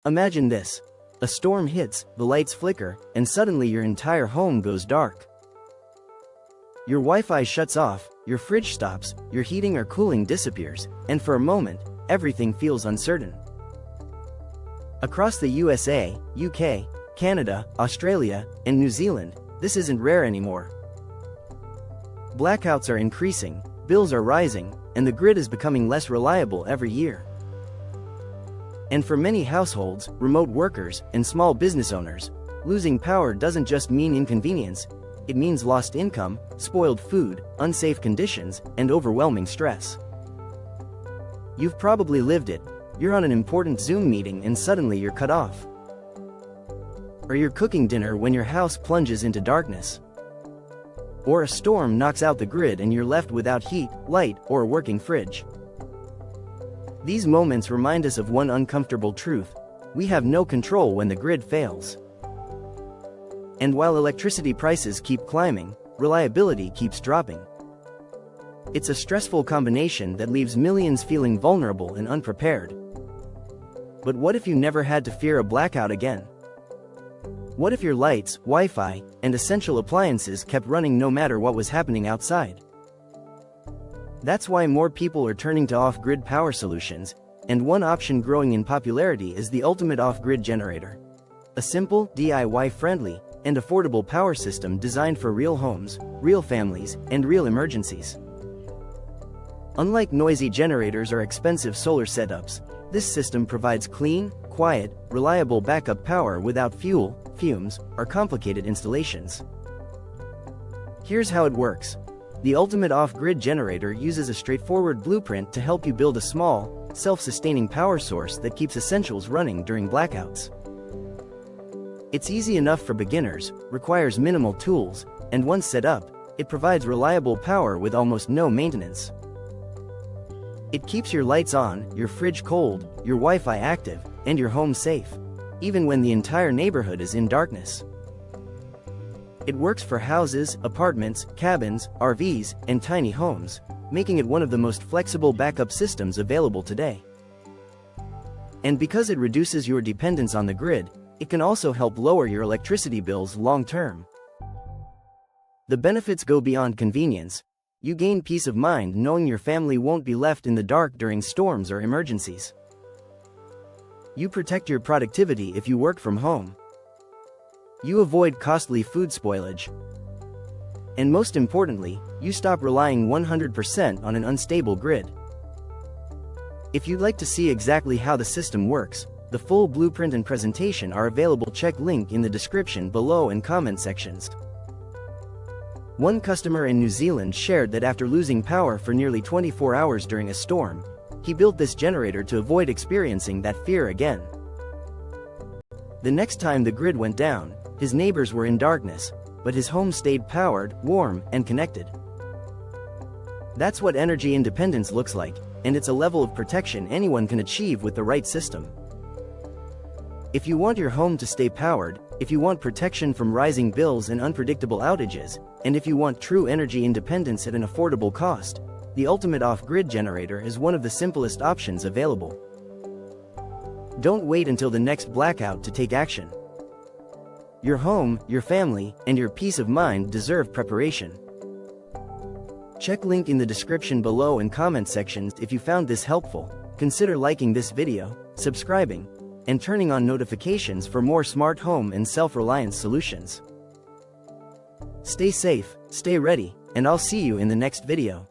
Imagine this. A storm hits, the lights flicker, and suddenly your entire home goes dark. Your Wi-Fi shuts off, your fridge stops, your heating or cooling disappears, and for a moment, everything feels uncertain. Across the USA, UK, Canada, Australia, and New Zealand, this isn't rare anymore. Blackouts are increasing, bills are rising, and the grid is becoming less reliable every year. And for many households, remote workers, and small business owners, losing power doesn't just mean inconvenience, it means lost income, spoiled food, unsafe conditions, and overwhelming stress. You've probably lived it. You're on an important Zoom meeting and suddenly you're cut off. Or you're cooking dinner when your house plunges into darkness. Or a storm knocks out the grid and you're left without heat, light, or a working fridge. These moments remind us of one uncomfortable truth: we have no control when the grid fails. And while electricity prices keep climbing, reliability keeps dropping. It's a stressful combination that leaves millions feeling vulnerable and unprepared. But what if you never had to fear a blackout again? What if your lights, Wi-Fi, and essential appliances kept running no matter what was happening outside? That's why more people are turning to off-grid power solutions, and one option growing in popularity is the ultimate off-grid generator. A simple, DIY-friendly, and affordable power system designed for real homes, real families, and real emergencies. Unlike noisy generators or expensive solar setups, this system provides clean, quiet, reliable backup power without fuel, fumes, or complicated installations. Here's how it works. The ultimate off-grid generator uses a straightforward blueprint to help you build a small, self-sustaining power source that keeps essentials running during blackouts. It's easy enough for beginners, requires minimal tools, and once set up, it provides reliable power with almost no maintenance. It keeps your lights on, your fridge cold, your Wi-Fi active, and your home safe, even when the entire neighborhood is in darkness. It works for houses, apartments, cabins, RVs, and tiny homes, making it one of the most flexible backup systems available today. And because it reduces your dependence on the grid, it can also help lower your electricity bills long-term. The benefits go beyond convenience. You gain peace of mind knowing your family won't be left in the dark during storms or emergencies. You protect your productivity if you work from home. You avoid costly food spoilage. And most importantly, you stop relying 100% on an unstable grid. If you'd like to see exactly how the system works, the full blueprint and presentation are available. Check link in the description below and comment sections. One customer in New Zealand shared that after losing power for nearly 24 hours during a storm, he built this generator to avoid experiencing that fear again. The next time the grid went down, his neighbors were in darkness, but his home stayed powered, warm, and connected. That's what energy independence looks like, and it's a level of protection anyone can achieve with the right system. If you want your home to stay powered, if you want protection from rising bills and unpredictable outages, and if you want true energy independence at an affordable cost, the ultimate off-grid generator is one of the simplest options available. Don't wait until the next blackout to take action. Your home, your family, and your peace of mind deserve preparation. Check link in the description below and comment sections. If you found this helpful, consider liking this video, subscribing, and turning on notifications for more smart home and self-reliance solutions. Stay safe, stay ready, and I'll see you in the next video.